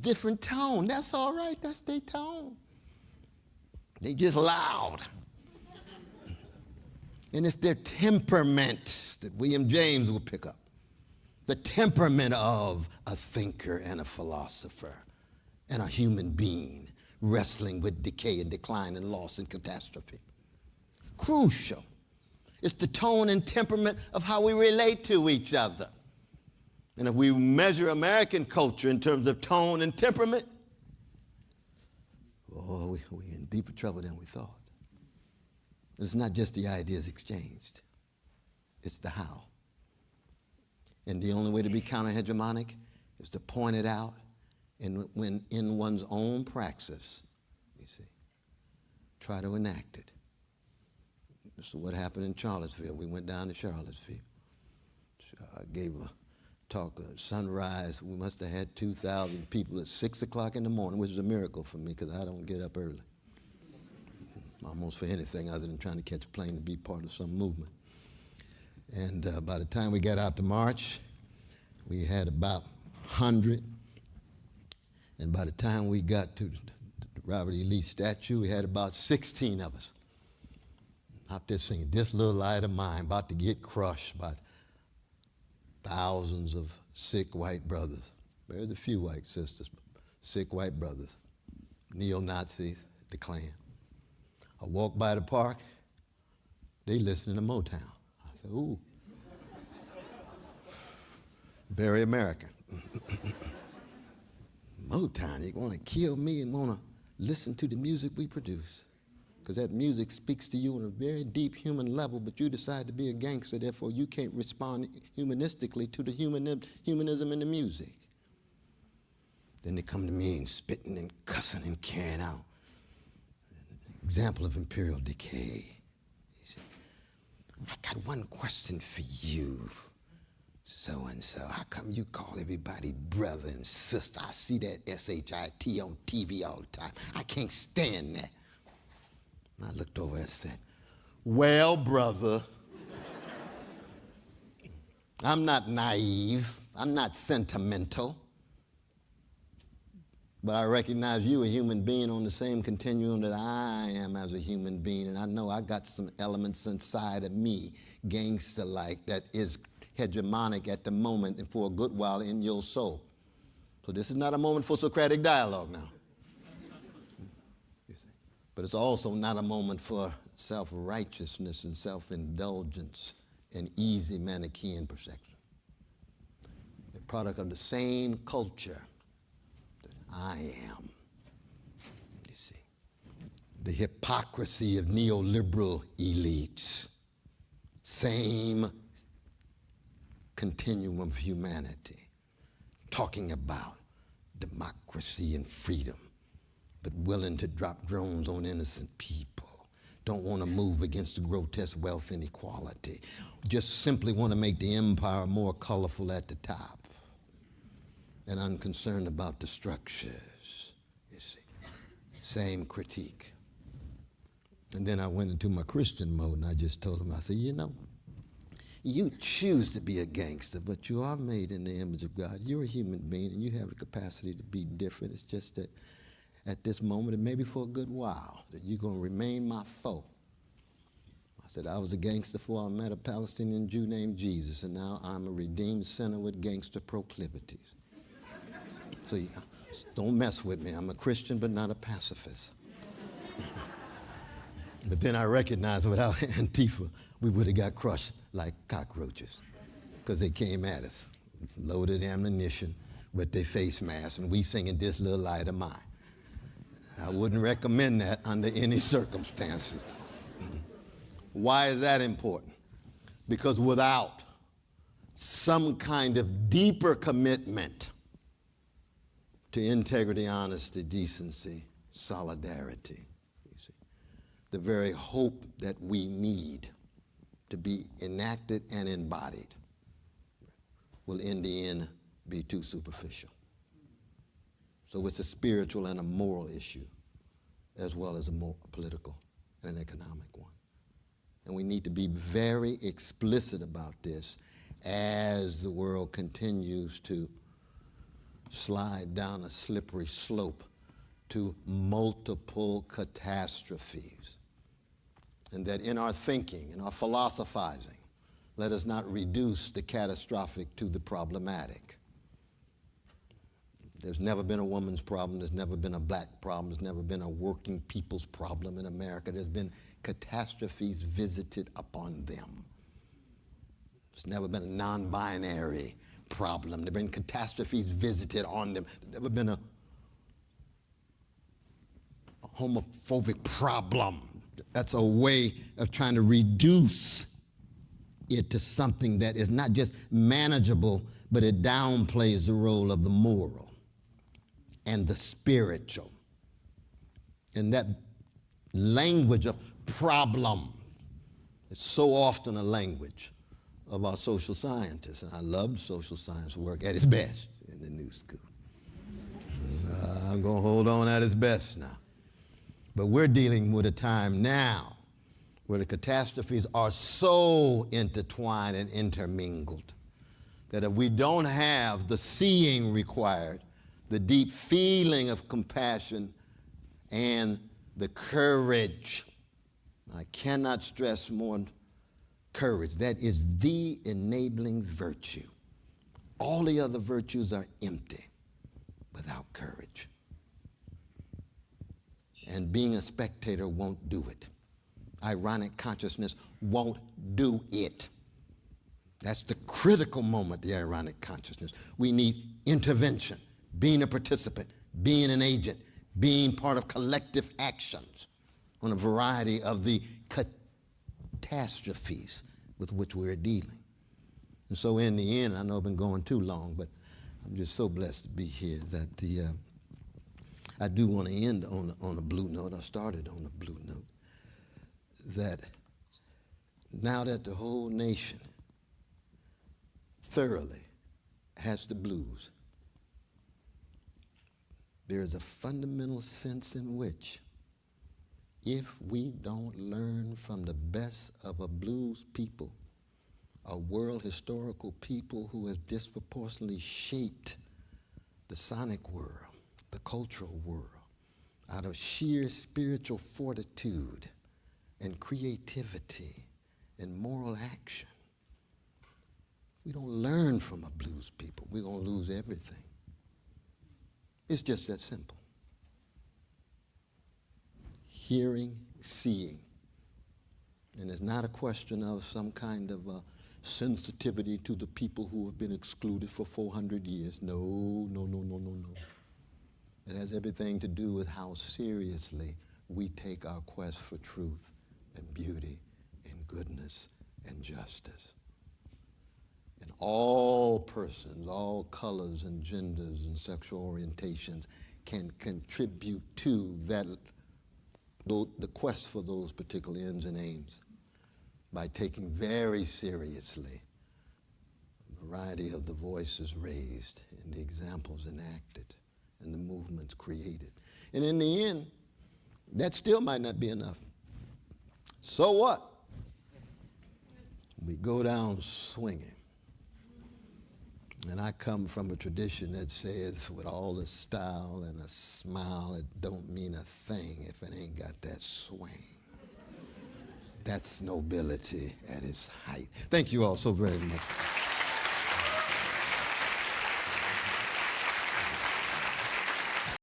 different tone. That's all right. That's their tone. They just loud. And it's their temperament that William James will pick up. The temperament of a thinker and a philosopher and a human being wrestling with decay and decline and loss and catastrophe. Crucial. It's the tone and temperament of how we relate to each other. And if we measure American culture in terms of tone and temperament, oh, we're in deeper trouble than we thought. It's not just the ideas exchanged. It's the how. And the only way to be counter-hegemonic is to point it out when in one's own praxis, you see, try to enact it. This is what happened in Charlottesville. We went down to Charlottesville. I gave a talk at sunrise. We must have had 2,000 people at 6 o'clock in the morning, which is a miracle for me because I don't get up early. Almost for anything other than trying to catch a plane to be part of some movement. And by the time we got out to march, we had about 100. And by the time we got to the Robert E. Lee statue, we had about 16 of us. Out there singing, "This little light of mine," about to get crushed by thousands of sick white brothers. There's a few white sisters, but sick white brothers, neo-Nazis, the Klan. I walked by the park, they listening to Motown. I said, ooh, very American. Motown, you want to kill me and want to listen to the music we produce. Because that music speaks to you on a very deep human level, but you decide to be a gangster, therefore you can't respond humanistically to the humanism in the music. Then they come to me and spitting and cussing and carrying out. Example of imperial decay. He said, I got one question for you, so-and-so. How come you call everybody brother and sister? I see that S-H-I-T on TV all the time. I can't stand that. And I looked over and said, well, brother, I'm not naive. I'm not sentimental. But I recognize you, a human being, on the same continuum that I am as a human being. And I know I got some elements inside of me, gangster-like, that is hegemonic at the moment and for a good while in your soul. So this is not a moment for Socratic dialogue now. You see. But it's also not a moment for self-righteousness and self-indulgence and easy Manichaean perception. The product of the same culture I am. You see, the hypocrisy of neoliberal elites, same continuum of humanity, talking about democracy and freedom, but willing to drop drones on innocent people, don't want to move against the grotesque wealth inequality, just simply want to make the empire more colorful at the top, and unconcerned about the structures, you see. Same critique. And then I went into my Christian mode and I just told him, I said, you know, you choose to be a gangster, but you are made in the image of God. You're a human being and you have the capacity to be different. It's just that at this moment, and maybe for a good while, that you're going to remain my foe. I said, I was a gangster before I met a Palestinian Jew named Jesus, and now I'm a redeemed sinner with gangster proclivities. So don't mess with me. I'm a Christian, but not a pacifist. But then I recognized without Antifa, we would have got crushed like cockroaches because they came at us, loaded ammunition with their face masks, and we singing "This Little Light of Mine." I wouldn't recommend that under any circumstances. Why is that important? Because without some kind of deeper commitment to integrity, honesty, decency, solidarity, you see, the very hope that we need to be enacted and embodied will in the end be too superficial. So it's a spiritual and a moral issue as well as a more political and an economic one. And we need to be very explicit about this as the world continues to slide down a slippery slope to multiple catastrophes. And that in our thinking, in our philosophizing, let us not reduce the catastrophic to the problematic. There's never been a woman's problem. There's never been a black problem. There's never been a working people's problem in America. There's been catastrophes visited upon them. There's never been a non-binary problem. There have been catastrophes visited on them. There's never been a homophobic problem. That's a way of trying to reduce it to something that is not just manageable, but it downplays the role of the moral and the spiritual. And that language of problem is so often a language of our social scientists. And I love social science work at its best in the new school. I'm going to hold on at its best now. But we're dealing with a time now where the catastrophes are so intertwined and intermingled that if we don't have the seeing required, the deep feeling of compassion and the courage, I cannot stress more courage. That is the enabling virtue. All the other virtues are empty without courage. And being a spectator won't do it. Ironic consciousness won't do it. That's the critical moment, the ironic consciousness. We need intervention, being a participant, being an agent, being part of collective actions on a variety of the catastrophes with which we're dealing. And so in the end, I know I've been going too long, but I'm just so blessed to be here that I do want to end on a blue note. I started on a blue note. That now that the whole nation thoroughly has the blues, there is a fundamental sense in which if we don't learn from the best of a blues people, a world historical people who have disproportionately shaped the sonic world, the cultural world, out of sheer spiritual fortitude and creativity and moral action. If we don't learn from a blues people, we're going to lose everything. It's just that simple. Hearing, seeing. And it's not a question of some kind of sensitivity to the people who have been excluded for 400 years. No. It has everything to do with how seriously we take our quest for truth and beauty and goodness and justice. And all persons, all colors and genders and sexual orientations can contribute to that, the quest for those particular ends and aims by taking very seriously a variety of the voices raised and the examples enacted and the movements created. And in the end, that still might not be enough. So what? We go down swinging. And I come from a tradition that says with all the style and a smile, it don't mean a thing if it ain't got that swing. That's nobility at its height. Thank you all so very much.